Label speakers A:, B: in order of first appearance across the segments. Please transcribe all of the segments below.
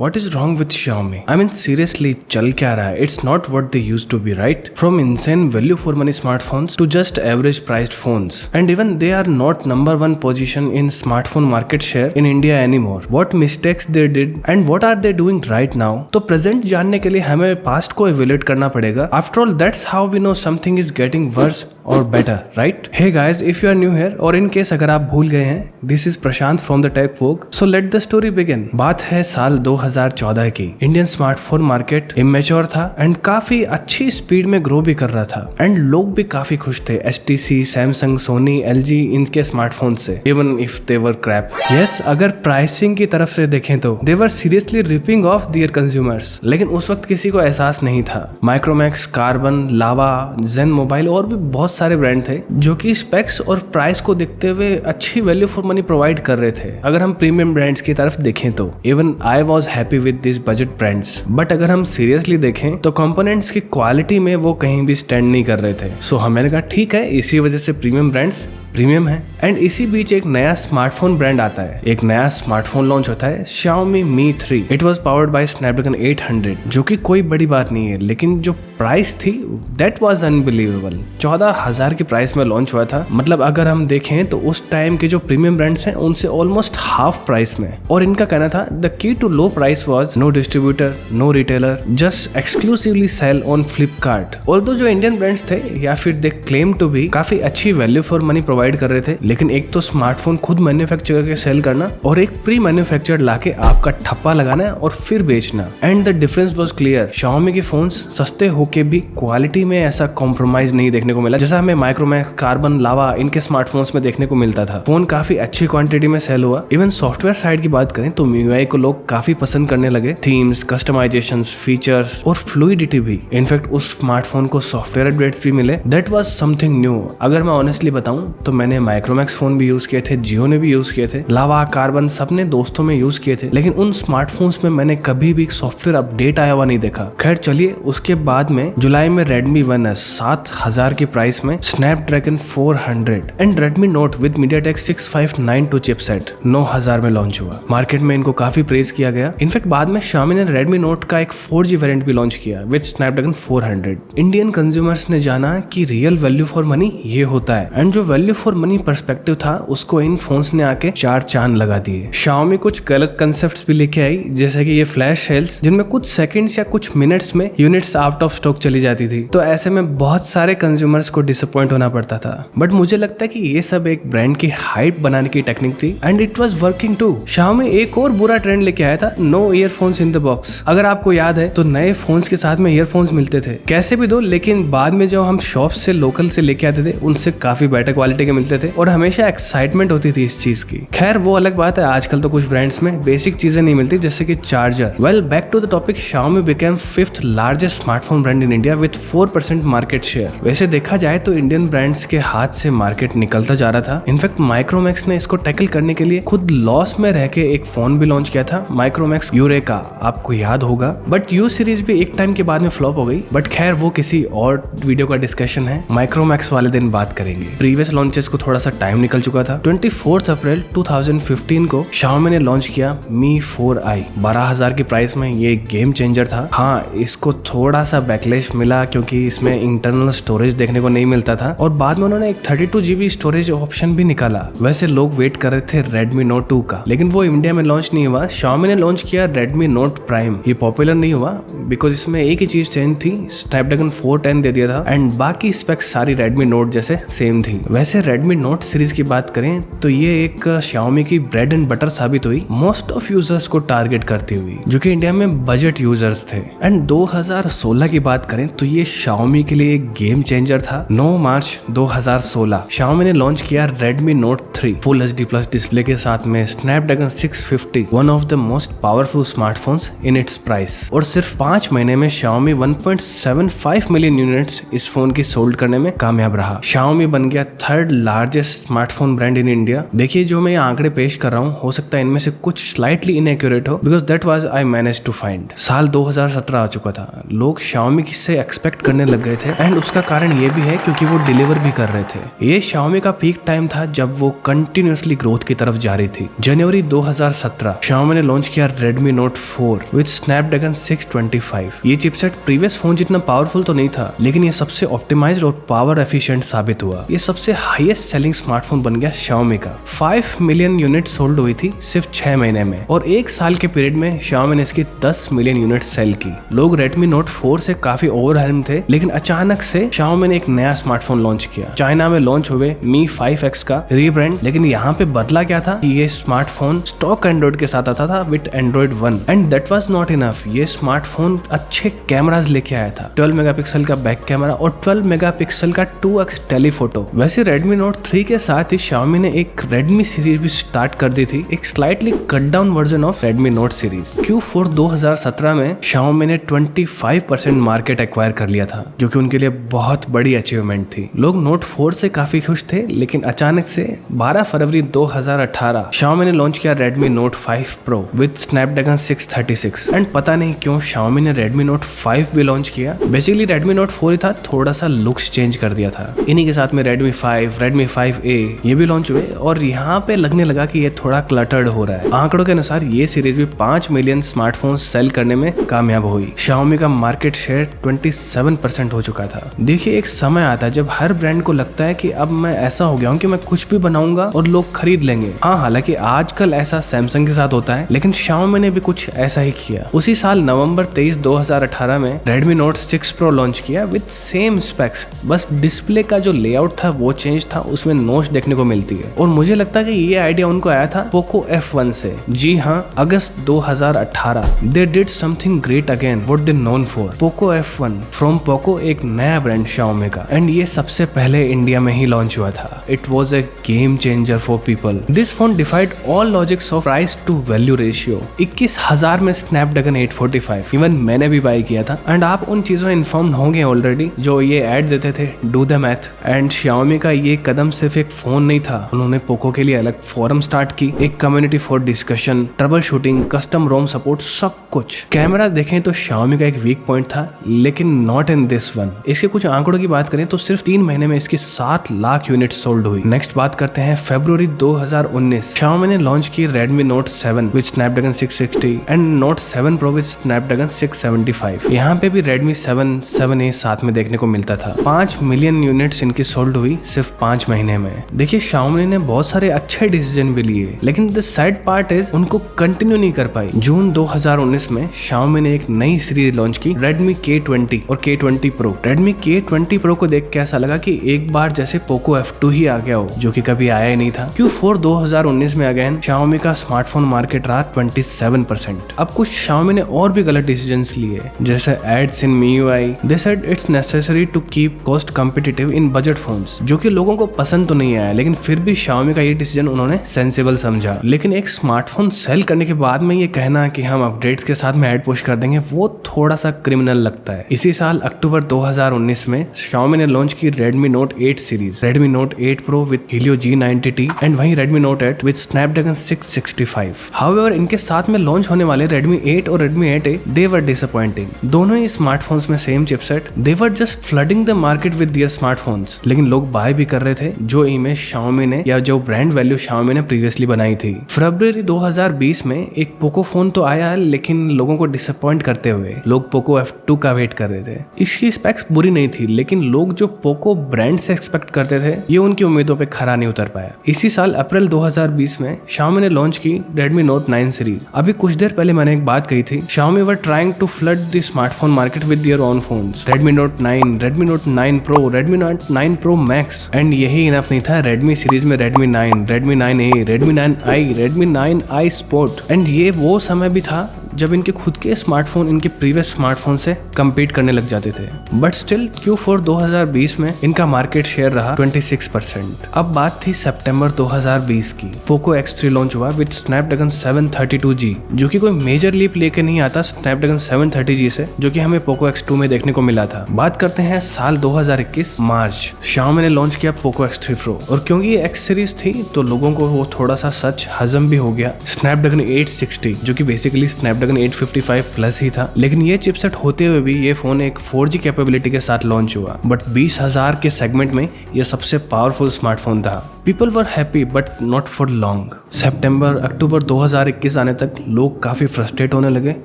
A: What is wrong with Xiaomi? I mean seriously, चल क्या रहा है? It's not what they used to be, right? From insane value for money smartphones to just average priced phones. And even they are not number one position in smartphone market share in India anymore. What mistakes they did and what are they doing right now? तो present जानने के लिए हमें past को evaluate करना पड़ेगा. After all, that's how we know something is getting worse or better, right? Hey guys, if you are new here or in case अगर आप भूल गए हैं, this is Prashant from the Tech Vogue. So let the story begin. बात है साल 2014 की. Indian smartphone market immature था एंड काफी अच्छी स्पीड में ग्रो भी कर रहा था एंड लोग भी काफी खुश थे HTC, सैमसंग, सोनी, LG इनके स्मार्टफोन से, even if they were crap. Yes, अगर प्राइसिंग की तरफ से देखें तो they were seriously ripping off their consumers. लेकिन उस वक्त किसी को एहसास नहीं था. माइक्रोमैक्स, कार्बन, लावा, जेन मोबाइल और भी बहुत सारे ब्रांड थे जो कि स्पेक्स और प्राइस को देखते हुए अच्छी वैल्यू फॉर मनी प्रोवाइड कर रहे थे. अगर हम प्रीमियम ब्रांड्स की तरफ देखें तो even I was happy with this budget brands. But अगर हम सीरियसली देखें तो कंपोनेंट्स की क्वालिटी में वो कहीं भी स्टैंड नहीं कर रहे थे. सो हमने कहा ठीक है, इसी वजह से प्रीमियम ब्रांड्स प्रीमियम है. एंड इसी बीच एक नया स्मार्टफोन ब्रांड आता है, एक नया स्मार्टफोन लॉन्च होता है, Xiaomi Mi 3. It was powered by Snapdragon 800, जो कि कोई बड़ी बात नहीं है, लेकिन जो प्राइस थी दैट वाज अनबिलीवेबल. 14,000 की प्राइस में लॉन्च हुआ था. मतलब अगर हम देखें तो उस टाइम के जो प्रीमियम ब्रांड्स हैं उनसे ऑलमोस्ट हाफ प्राइस में. और इनका कहना था the key to low price was no distributor, no retailer, just exclusively sale on Flipkart. Although जो इंडियन ब्रांड्स थे या फिर दे क्लेम टू बी काफी अच्छी वैल्यू फॉर मनी प्रोवाइड कर रहे थे, लेकिन एक तो स्मार्टफोन खुद मैन्युफैक्चर करके सेल करना और एक प्री मैन्युफैक्चर्ड लाके आपका ठप्पा लगाना और फिर बेचना. And the difference was clear. Xiaomi के फोन्स सस्ते होके भी क्वालिटी में ऐसा कॉम्प्रोमाइज नहीं देखने को मिला जैसा हमें माइक्रोमैक्स, कार्बन, लावा इनके स्मार्टफोन्स में देखने को मिलता था. फोन काफी अच्छी क्वांटिटी में सेल हुआ. इवन सॉफ्टवेयर साइड की बात करें तो MIUI को लोग काफी पसंद करने लगे. थीम्स, कस्टमाइजेशंस, फीचर्स और फ्लूइडिटी भी. इनफैक्ट उस स्मार्टफोन को सॉफ्टवेयर अपडेट्स भी मिले. That was something new. अगर मैं ऑनेस्टली बताऊं तो मैंने माइक्रोमैक्स फोन भी यूज किए थे, जियो ने भी यूज किए थे, लावा, कार्बन सबने दोस्तों में यूज किए थे, लेकिन उन स्मार्टफोन्स में मैंने कभी भी सॉफ्टवेयर अपडेट आया हुआ नहीं देखा. खैर चलिए, उसके बाद में जुलाई में Redmi 1S 7,000 की प्राइस में, Snapdragon 400 and Redmi Note with MediaTek 6592 chipset 9,000 में लॉन्च हुआ. मार्केट में इनको काफी प्रेज किया गया. इनफैक्ट बाद में Xiaomi ने Redmi Note का एक 4G वेरिएंट भी लॉन्च किया विद Snapdragon 400. इंडियन कंज्यूमर्स ने जाना कि रियल वैल्यू फॉर मनी ये होता है एंड जो वैल्यू फॉर मनी पर्सपेक्टिव था उसको इन फोन्स ने आके चार चांद लगा दिए. Xiaomi कुछ गलत कंसेप्ट्स भी लेके आई, जैसे कि ये फ्लैश सेल्स जिनमें कुछ सेकंड्स या कुछ मिनट्स में यूनिट्स आउट ऑफ स्टॉक चली जाती थी. तो ऐसे में बहुत सारे कंज्यूमर्स को डिसअपॉइंट होना पड़ता था. बट मुझे लगता है कि ये सब एक ब्रांड की हाइप बनाने की टेक्निक थी and it was working too. Xiaomi एक और बुरा ट्रेंड लेके आया था, no earphones in the box. अगर आपको याद है तो नए फोन्स के साथ में ईयरफोन्स मिलते थे, कैसे भी दो, लेकिन बाद में जो हम शॉप से लोकल से लेके आते थे उनसे काफी बेटर क्वालिटी के मिलते थे और हमेशा एक्साइटमेंट होती थी इस चीज की. खैर वो अलग बात है. आजकल तो कुछ ब्रांड्स में बेसिक चीजें नहीं मिलती, जैसे कि charger. Well, back to the topic. Xiaomi became 5th largest smartphone brand in India with 4% market share. वैसे देखा जाए तो इंडियन ब्रांड्स के हाथ से मार्केट निकलता जा रहा था. इनफैक्ट माइक्रोमैक्स ने इसको टैकल करने के लिए खुद लॉस में रह के एक फोन भी लॉन्च किया था, माइक्रोमैक्स यूरेका. आपको याद होगा. बट यू सीरीज भी एक टाइम के बाद में फ्लॉप हो गई. बट खैर वो किसी और वीडियो का डिस्कशन है, माइक्रोमैक्स वाले दिन बात करेंगे. प्रीवियस लॉन्चेस को थोड़ा सा टाइम निकल चुका था. 24 अप्रैल 2015 को Xiaomi ने लॉन्च किया Mi 4i 12,000 की प्राइस में. ये गेम चेंजर था. हाँ, इसको थोड़ा सा बैकलैश मिला क्योंकि इसमें इंटरनल स्टोरेज देखने को नहीं मिलता था और बाद में उन्होंने एक 32 GB स्टोरेज ऑप्शन भी निकाला. वैसे लोग वेट कर रहे थे Redmi Note 2 का, लेकिन वो इंडिया में लॉन्च नहीं हुआ. Xiaomi ने लॉन्च किया Redmi Note Prime. ये पॉपुलर नहीं हुआ बिकॉज इसमें एक ही चीज चेंज थी, Snapdragon 410 दे दिया था एंड बाकी स्पेक्स सारी Redmi Note जैसे सेम थी. वैसे Redmi Note सीरीज की बात करें तो ये एक Xiaomi की ब्रेड एंड बटर साबित हुई, मोस्ट ऑफ यूजर्स को टारगेट करती हुई, जो कि इंडिया में बजट यूजर्स थे. एंड 2016 की बात करें तो ये Xiaomi के लिए एक गेम चेंजर था. 9 मार्च 2016 Xiaomi ने लॉन्च किया Redmi Note 3 full HD plus display के साथ में, Snapdragon 650, one of the most powerful smartphones in its price. और सिर्फ 5 महीने में Xiaomi 1.75 मिलियन यूनिट्स इस फोन की सोल्ड करने में कामयाब रहा. Xiaomi बन गया 3rd largest smartphone brand in India. देखिए जो मैं ये आंकड़े पेश कर रहा हूँ, हो सकता है इनमें से कुछ स्लाइटली इनएक्यूरेट हो, because that was I manage to find. साल 2017 आ चुका था, लोग Xiaomi से एक्सपेक्ट करने लग गए थे, एंड उसका कारण ये भी है क्योंकि वो डिलीवर भी कर रहे थे। ये Xiaomi का पीक टाइम था जब वो कंटिन्यूसली ग्रोथ की तरफ जा रही थी। जनवरी 2017 Xiaomi ने लॉन्च किया Redmi Note 4 विद Snapdragon 625। ये चिपसेट प्रीवियस फोन जितना पावरफुल तो नहीं था, लेकिन ये सबसे ऑप्टिमाइज्ड और पावर एफिशिएंट साबित हुआ। ये सबसे हाईएस्ट सेलिंग स्मार्टफोन बन गया Xiaomi का। 5 मिलियन यूनिट सोल्ड हुई थी सिर्फ 6 महीने में, और एक साल के पीरियड में Xiaomi ने इसकी 10 मिलियन यूनिट सेल की। लोग Redmi Note 4 से काफी ओवरवेल्म थे, लेकिन अचानक से Xiaomi ने एक नया स्मार्टफोन लॉन्च किया। चाइना में लॉन्च हुए Mi 5X का रीब्रांड, लेकिन यहाँ पे बदला क्या था कि ये स्मार्टफोन स्टॉक एंड्रॉइड के साथ आता था with Android 1, and that was not enough. ये स्मार्टफोन अच्छे कैमरास लेके आया था, 12 मेगापिक्सल का बैक कैमरा और 12 मेगापिक्सल का 2x टेलीफोटो। वैसे Redmi Note 3 के साथ ही Xiaomi ने एक Redmi सीरीज भी स्टार्ट कर दी थी, एक slightly cut down version of Redmi Note series. Q4 2017 में Xiaomi ने 25% मार्केट एक्वायर कर लिया था, जो कि उनके लिए बहुत बड़ी अचीवमेंट थी। लोग Note 4 से काफी खुश थे, लेकिन अचानक से 12 फरवरी 2018 Xiaomi ने लॉन्च किया Redmi Note 5 Pro with Snapdragon 636, and पता नहीं क्यों Xiaomi ने Redmi Note 5 भी लॉन्च किया। बेसिकली Redmi Note 4 ही था, थोड़ा सा लुक्स चेंज कर दिया था। इन्हीं के साथ में Redmi 5, Redmi 5A ये भी लॉन्च हुए, और यहाँ पे लगने लगा कि ये थोड़ा क्लटर्ड हो रहा है। आंकड़ों के अनुसार ये सीरीज भी 5 मिलियन स्मार्टफोन सेल करने में कामयाब हुई। Xiaomi का मार्केट शेयर 27% हो चुका था। देखिए एक समय आता है जब हर ब्रांड को लगता है कि अब मैं ऐसा हो गया हूँ कि मैं कुछ भी बनाऊंगा और लोग खरीद लेंगे। हाँ, हालांकि आजकल ऐसा सैमसंग के साथ होता है, लेकिन Xiaomi ने भी कुछ ऐसा ही किया। उसी साल नवंबर 23, 2018 में Redmi Note 6 Pro लॉन्च किया विद सेम स्पेक्स, बस डिस्प्ले का जो लेआउट था वो चेंज था, उसमें नोच देखने को मिलती है। और मुझे लगता है कि ये आइडिया उनको आया था Poco F1 से। जी हाँ, अगस्त 2018 they did something great again what they known for. Poco F1 from Poco एक नया ब्रांड Xiaomi का, एंड ये सबसे पहले इंडिया में ही लॉन्च हुआ था। It was a game changer for people. This phone defied all logics of price to value ratio. 21,000 में Snapdragon 845 इवन मैंने भी बाय किया था, एंड आप उन चीजों से इन्फॉर्म होंगे ऑलरेडी जो ये ऐड देते थे, do the math. And Xiaomi का ये कदम सिर्फ एक फोन नहीं था, उन्होंने Poco के लिए अलग फोरम स्टार्ट की, एक community for discussion, trouble shooting, custom ROM support, सब कुछ। कैमरा देखें तो Xiaomi का एक वीक पॉइंट था, लेकिन नॉट इन दिस वन। इसके कुछ आंकड़ों की बात करें तो सिर्फ 3 महीने में इसकी 7 लाख यूनिट सोल्ड हुई। नेक्स्ट बात करते हैं फरवरी 2019 Xiaomi ने लॉन्च की Redmi Note 7 with Snapdragon 660 and Note 7 Pro with Snapdragon 675। यहाँ पे भी Redmi 7, 7A साथ में देखने को मिलता था। 5 मिलियन यूनिट्स इनकी सोल्ड हुई सिर्फ 5 महीने में। देखिए Xiaomi ने बहुत सारे अच्छे डिसीजन भी लिए, लेकिन द सैड पार्ट इज उनको कंटिन्यू नहीं कर पाई। जून 2019 में Xiaomi ने एक नई सीरीज लॉन्च की Redmi K20 और K20 Pro। Redmi K20 Pro को देख के ऐसा लगा कि एक बार जैसे Poco F2 ही आ गया हो, जो कि कभी आया ही नहीं था। Q4 2019 में अगेन Xiaomi का स्मार्टफोन मार्केट रहा 27%। अब कुछ Xiaomi ने और भी गलत डिसीजंस लिए, जैसे ads in MIUI। They said it's necessary to keep cost competitive in budget phones, जो कि लोगों को पसंद तो नहीं आया, लेकिन फिर भी Xiaomi का ये डिसीजन उन्होंने सेंसिबल समझा। लेकिन एक स्मार्टफोन सेल करने के बाद में ये कहना कि हम अपडेट्स के साथ में ऐड पुश कर देंगे, वो थोड़ा सा क्रिमिनल लगता है। इसी साल अक्टूबर 2019 में Xiaomi ने लॉन्च की Redmi Note 8 series, Redmi Note 8 Pro with Helio G90T and वहीं Redmi Note 8 with Snapdragon 665। However, इनके साथ में लॉन्च होने वाले Redmi 8 और Redmi 8A they were disappointing। दोनों ही स्मार्टफोन्स में same chipset, they were just flooding the market with their smartphones। लेकिन लोग बाय भी कर रहे थे जो इमेज Xiaomi ने या जो ब्रांड वैल्यू Xiaomi ने प्रीवियसली बनाई थी। फरवरी 2020 में एक Poco फोन तो आया, लेकिन लोगों को डिसअपॉइंट करते हुए लोग Poco F2 का वेट कर रहे थे। इसकी स्पेक्स बुरी नहीं थी, लेकिन लोग जो Poco ब्रांड से एक्सपेक्ट करते थे ये उनकी उम्मीदों पे खरा नहीं उतर पाया। इसी साल अप्रैल 2020 में Xiaomi ने लॉन्च की Redmi Note 9 सीरीज। अभी कुछ देर पहले मैंने एक बात कही थी, Xiaomi were trying to flood the smartphone market with their own phones. Redmi Note 9, Redmi Note 9 Pro, Redmi Note 9 Pro Max, and यही इनफ नहीं था। Redmi सीरीज में Redmi 9, Redmi 9A, Redmi 9i, Redmi 9i Sport, and ये वो समय भी था जब इनके खुद के स्मार्टफोन इनके प्रीवियस स्मार्टफोन से कम्पीट करने लग जाते थे। बट स्टिल Q4 2020 में इनका मार्केट शेयर रहा 26%। अब बात थी सितंबर 2020 की। पोको X3 लॉन्च हुआ विद स्नैपड्रैगन 732G, जो कि कोई मेजर लीप लेके नहीं आता स्नैपड्रैगन 730G से, जो कि हमें पोको X2 में देखने को मिला था। बात करते हैं साल 2021 मार्च। Xiaomi ने लॉन्च किया पोको X3 Pro, और क्योंकि ये X सीरीज थी तो लोगों को वो थोड़ा सा सच हजम भी हो गया। स्नैपड्रैगन 860 जो कि बेसिकली स्नैपड्रैगन 855 प्लस ही था, लेकिन ये चिपसेट होते हुए भी ये फोन एक 4G कैपेबिलिटी के साथ लॉन्च हुआ। बट 20,000 के सेगमेंट में ये सबसे पावरफुल स्मार्टफोन था। People were happy but not for long. सितंबर अक्टूबर 2021 आने तक लोग काफी फ्रस्ट्रेट होने लगे।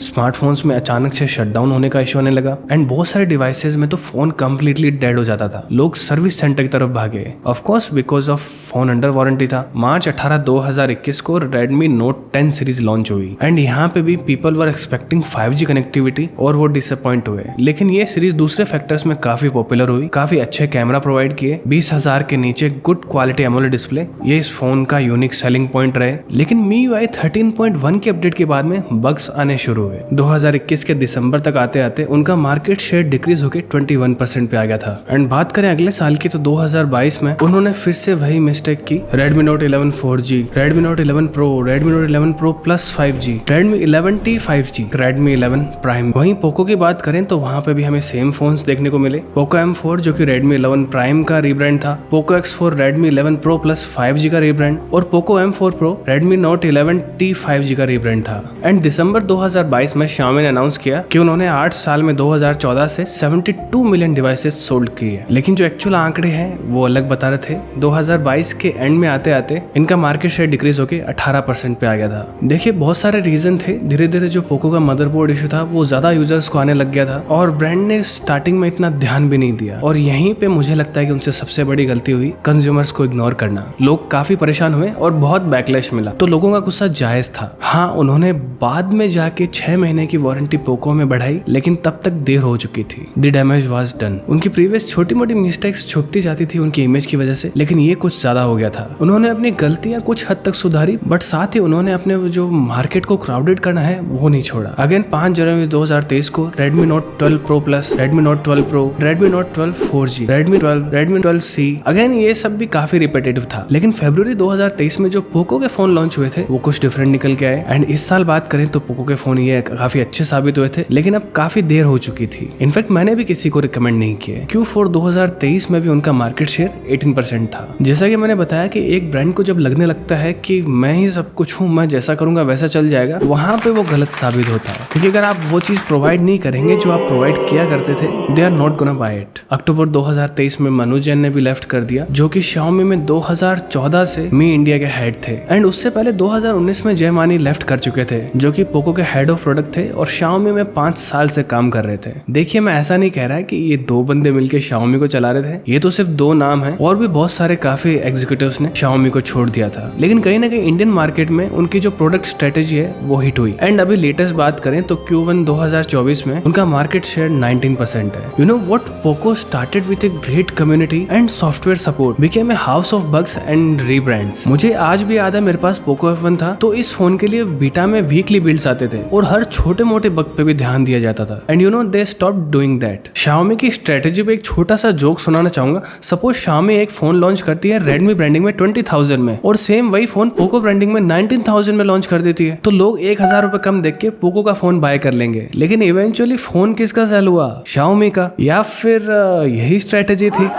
A: स्मार्टफोन्स में अचानक से शटडाउन होने का इश्यू आने लगा एंड बहुत सारे डिवाइसेस में तो फोन कंप्लीटली डेड हो जाता था। लोग सर्विस सेंटर की तरफ भागे, of course because of phone under warranty था। मार्च 18 2021 को Redmi Note 10 सीरीज लॉन्च हुई एंड यहाँ पे भी people were expecting 5G connectivity और वो डिसअपॉइंट हुए। लेकिन ये सीरीज दूसरे फैक्टर्स में काफी पॉपुलर हुई, काफी अच्छे कैमरा प्रोवाइड किए, 20,000 के नीचे गुड क्वालिटी एमोलेड डिस्प्ले, ये इस फोन का यूनिक सेलिंग पॉइंट रहे। लेकिन MIUI 13.1 के अपडेट के बाद में बग्स आने शुरू हुए। 2021 के दिसंबर तक आते आते उनका मार्केट शेयर डिक्रीज होकर 21% पे आ गया था। एंड बात करें अगले साल की तो 2022 में उन्होंने फिर से वही मिस्टेक की। Redmi Note 11 4G, Redmi Note 11 Pro, Redmi Note 11 Pro Plus 5G, Redmi 11T 5G, Redmi 11 Prime। वहीं पोको की बात करें तो वहां पे भी हमें सेम फोन्स देखने को मिले। पोको M4 जो कि Redmi 11 Prime का रीब्रांड था, Poco X4 Redmi 11 Pro Plus 5G का रीब्रांड, और Poco M4 Pro Redmi Note 11T 5G का रीब्रांड था। एंड दिसंबर 2022 में Xiaomi ने अनाउंस किया कि उन्होंने 8 साल में 2014 से 72 मिलियन डिवाइसेस सोल्ड किए। लेकिन जो एक्चुअल आंकड़े हैं वो अलग बता रहे थे। 2022 के एंड में आते आते इनका मार्केट शेयर डिक्रीज होकर 18% पे आ गया था। देखिए बहुत सारे रीजन थे। धीरे धीरे जो पोको का मदरबोर्ड इशू था वो ज्यादा यूजर्स को आने लग गया था और ब्रांड ने स्टार्टिंग में इतना ध्यान भी नहीं दिया, और यहीं पे मुझे लगता है कि उनसे सबसे बड़ी गलती हुई कंज्यूमर्स को इग्नोर करना। लोग काफी परेशान हुए और बहुत बैकलैश मिला, तो लोगों का गुस्सा जायज था। हाँ, उन्होंने बाद में जाके 6 महीने की वारंटी पोको में बढ़ाई, लेकिन तब तक देर हो चुकी थी। The damage was done. उनकी प्रीवियस छोटी मोटी मिस्टेक्स छुपती जाती थी उनकी इमेज की वजह से, लेकिन ये कुछ ज्यादा हो गया था। उन्होंने अपनी गलतियां कुछ हद तक सुधारी, बट साथ ही उन्होंने अपने जो मार्केट को क्राउडेड करना है वो नहीं छोड़ा। अगेन 5 जनवरी 2023 को Redmi Note 12 Pro Plus, Redmi Note 12 Pro, Redmi Note 12 4G, Redmi 12, Redmi 12C, again ये सब भी काफी रिपीटेटिव था। लेकिन फरवरी 2023 में जो पोको के फोन लॉन्च हुए थे वो कुछ डिफरेंट निकल के आए। एंड इस साल बात करें तो पोको के फोन ये काफी अच्छे साबित हुए थे, लेकिन अब काफी देर हो चुकी थी। इनफैक्ट मैंने भी किसी को रिकमेंड नहीं किया। Q4 2023 में भी उनका मार्केट शेयर 18% था। जैसा कि मैंने बताया कि एक ब्रांड को जब लगने लगता है कि मैं ही सब कुछ हूँ, मैं जैसा करूंगा वैसा चल जाएगा, वहां पे वो गलत साबित होता है। क्योंकि अगर आप वो चीज प्रोवाइड नहीं करेंगे जो आप प्रोवाइड किया करते थे, they are not gonna buy it. अक्टूबर 2023 में मनु जैन ने भी लेफ्ट कर दिया, जो कि Xiaomi में 2014 से मी इंडिया के हेड थे। एंड उससे पहले 2019 में जय मानी लेफ्ट कर चुके थे, जो कि पोको के हेड ऑफ प्रोडक्ट थे और Xiaomi में 5 साल से काम कर रहे थे। देखिए मैं ऐसा नहीं कह रहा है कि ये 2 बंदे मिलकर Xiaomi को चला रहे थे, ये तो सिर्फ 2 नाम है, और भी बहुत सारे काफी एग्जीक्यूटिव्स ने Xiaomi को छोड़ दिया था। लेकिन कहीं ना कहीं इंडियन मार्केट में उनकी जो प्रोडक्ट स्ट्रेटेजी है वो हिट हुई। एंड अभी लेटेस्ट बात करें तो Q1 2024 में उनका मार्केट शेयर 19% है। You know what, Poco started with a great community and software support, became a house of bugs and rebrands. मुझे आज भी याद है मेरे पास पोको F1 था, तो इस फोन के लिए बीटा में वीकली बिल्ड्स आते थे और हर छोटे मोटे बग पे भी ध्यान दिया जाता था। And you know they stopped doing that. Xiaomi की स्ट्रेटेजी पे एक छोटा सा जोक सुनाना चाहूंगा। सपोज Xiaomi एक फोन लॉन्च करती है Redmi ब्रांडिंग में 20,000 में, और सेम वही फोन पोको ब्रांडिंग में 19,000 में लॉन्च कर देती है, तो लोग 1,000 रुपए कम देख के पोको का फोन बाय कर लेंगे। लेकिन इवेंचुअली फोन किसका सेल हुआ? Xiaomi का। या फिर यही स्ट्रेटेजी थी?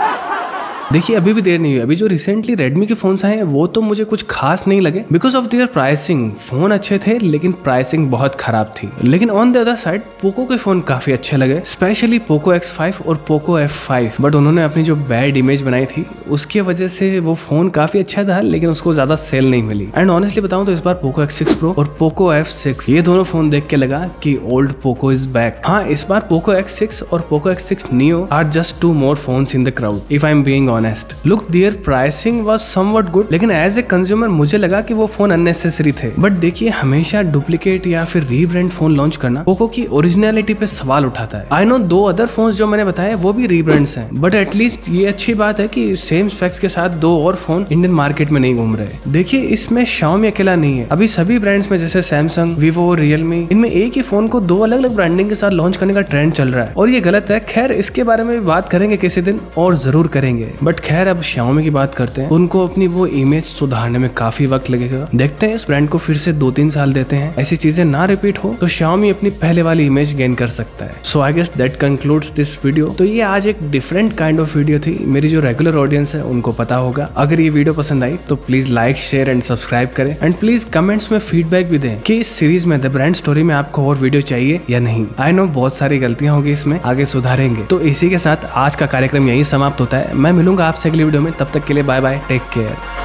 A: देखिए अभी भी देर नहीं हुई। अभी जो रिसेंटली रेडमी के फोन्स आए हैं वो तो मुझे कुछ खास नहीं लगे because of their pricing. Phone अच्छे थे लेकिन प्राइसिंग बहुत खराब थी। लेकिन on the other side Poco के फोन काफी अच्छे लगे, स्पेशली पोको X5 और पोको F5। बट उन्होंने अपनी जो बैड इमेज बनाई थी उसकी वजह से वो फोन काफी अच्छा था, लेकिन उसको ज्यादा सेल नहीं मिली। एंड ऑनेस्टली बताऊं तो इस बार पोको X6 Pro और पोको F6 ये दोनों फोन देख के लगा कि ओल्ड पोको इज बैक। हाँ, इस बार पोको X6 और Poco X6 Neo are just 2 more phones in the crowd if I'm being honest. Look, their pricing was somewhat good, लेकिन एज ए कंज्यूमर मुझे लगा कि वो फोन अननेसेसरी थे। But देखिए, हमेशा डुप्लीकेट या फिर रीब्रांड फोन लॉन्च करना पोको की ओरिजिनलिटी पे सवाल उठाता है। आई नो 2 अदर फोन्स जो मैंने बताए वो भी रीब्रांड्स हैं, बट एटलीस्ट ये अच्छी बात है कि सेम स्पेक्स के साथ 2 और फोन इंडियन मार्केट में नहीं घूम रहे। देखिए, इसमें Xiaomi अकेला नहीं है, अभी सभी ब्रांड्स में जैसे सैमसंग, वीवो, रियलमी, इनमें एक ही फोन को 2 अलग अलग ब्रांडिंग के साथ लॉन्च करने का ट्रेंड चल रहा है और ये गलत है। खैर, इसके बारे में भी बात करेंगे किसी दिन, और जरूर करेंगे। बट खैर, अब Xiaomi की बात करते हैं। उनको अपनी वो इमेज सुधारने में काफी वक्त लगेगा। देखते हैं, इस ब्रांड को फिर से 2-3 साल देते हैं, ऐसी चीजें ना रिपीट हो तो Xiaomi अपनी पहले वाली इमेज गेन कर सकता है। So I guess that concludes this video. तो ये आज एक डिफरेंट काइंड ऑफ वीडियो थी। मेरी जो रेगुलर ऑडियंस है उनको पता होगा। अगर ये वीडियो पसंद आई तो please like, share and subscribe करें, एंड प्लीज कमेंट्स में फीडबैक भी दें कि इस सीरीज में द ब्रांड स्टोरी में आपको और वीडियो चाहिए या नहीं। आई नो बहुत सारी गलतियां होगी इसमें, आगे सुधारेंगे। तो इसी के साथ आज का कार्यक्रम यही समाप्त होता है। मैं मिलूंगा आपसे अगली वीडियो में, तब तक के लिए बाय बाय, टेक केयर।